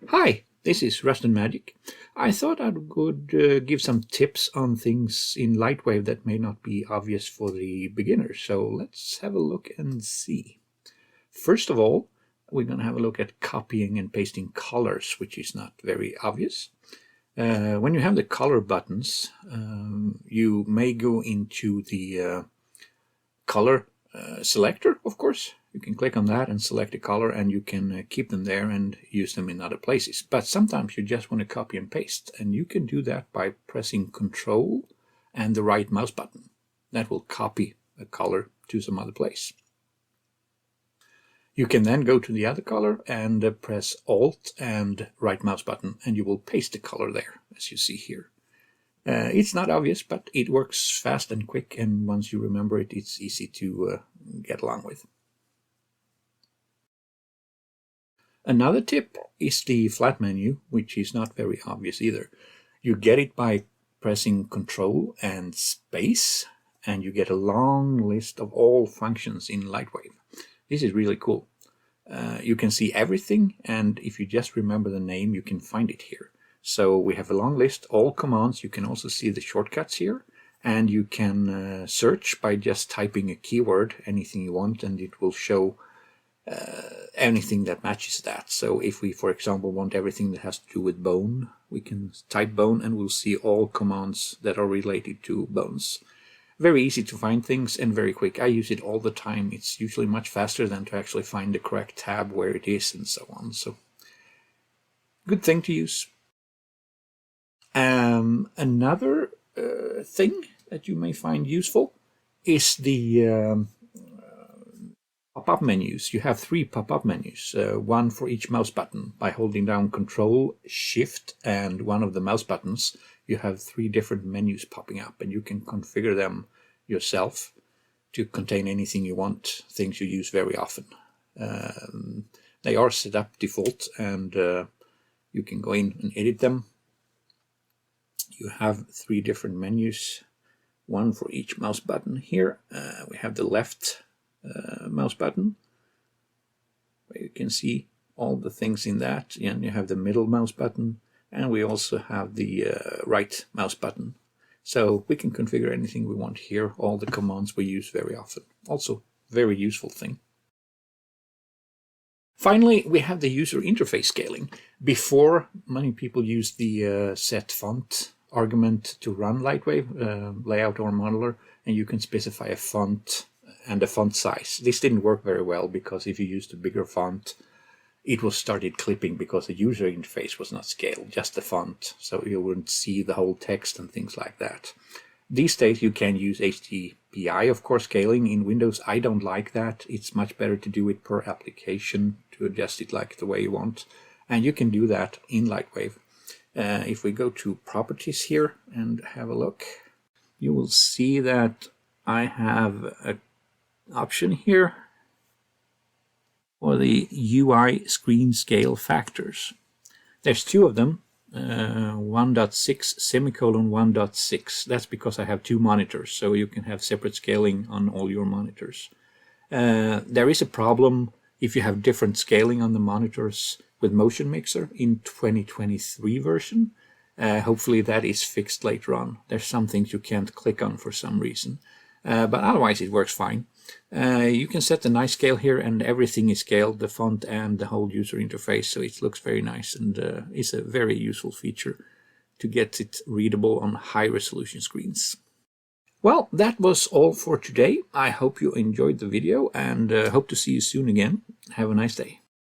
Hi, this is Rust and Magic. I thought I would give some tips on things in LightWave that may not be obvious for the beginners. So let's have a look and see. First of all, we're going to have a look at copying and pasting colors, which is not very obvious. When you have the color buttons, you may go into the color selector, of course. You can click on that and select a color, and you can keep them there and use them in other places. But sometimes you just want to copy and paste, and you can do that by pressing Control and the right mouse button. That will copy a color to some other place. You can then go to the other color and press Alt and right mouse button, and you will paste the color there, as you see here. It's not obvious, but it works fast and quick, and once you remember it, it's easy to get along with. Another tip is the flat menu, which is not very obvious either. You get it by pressing Control and space, and you get a long list of all functions in LightWave. This is really cool. You can see everything, and if you just remember the name, you can find it here. So we have a long list, all commands. You can also see the shortcuts here, and you can search by just typing a keyword, anything you want, and it will show anything that matches that. So if we, for example, want everything that has to do with bone, we can type bone and we'll see all commands that are related to bones. Very easy to find things and very quick. I use it all the time. It's usually much faster than to actually find the correct tab where it is and so on. So good thing to use. Another thing that you may find useful is the pop-up menus. You have 3 pop-up menus, one for each mouse button. By holding down Control, Shift, and one of the mouse buttons, you have 3 different menus popping up, and you can configure them yourself to contain anything you want, things you use very often. They are set up default, and you can go in and edit them. You have 3 different menus, one for each mouse button. Here we have the left mouse button, where you can see all the things in that, and you have the middle mouse button, and we also have the right mouse button. So we can configure anything we want here, all the commands we use very often. Also very useful thing. Finally, we have the user interface scaling. Before, many people used the set font argument to run LightWave, layout or modeler, and you can specify a font and a font size. This didn't work very well because if you used a bigger font, it was started clipping because the user interface was not scaled, just the font, so you wouldn't see the whole text and things like that. These days you can use HTTPI, of course, scaling in Windows. I don't like that. It's much better to do it per application to adjust it like the way you want, and you can do that in LightWave. If we go to Properties here and have a look, you will see that I have an option here for the UI screen scale factors. There's 2 of them, 1.6 semicolon 1.6. That's because I have 2 monitors, so you can have separate scaling on all your monitors. There is a problem if you have different scaling on the monitors with Motion Mixer in 2023 version. Hopefully that is fixed later on. There's some things you can't click on for some reason, but otherwise it works fine. You can set the nice scale here, and everything is scaled, the font and the whole user interface, so it looks very nice, and it's a very useful feature to get it readable on high resolution screens. Well, that was all for today. I hope you enjoyed the video, and hope to see you soon again. Have a nice day.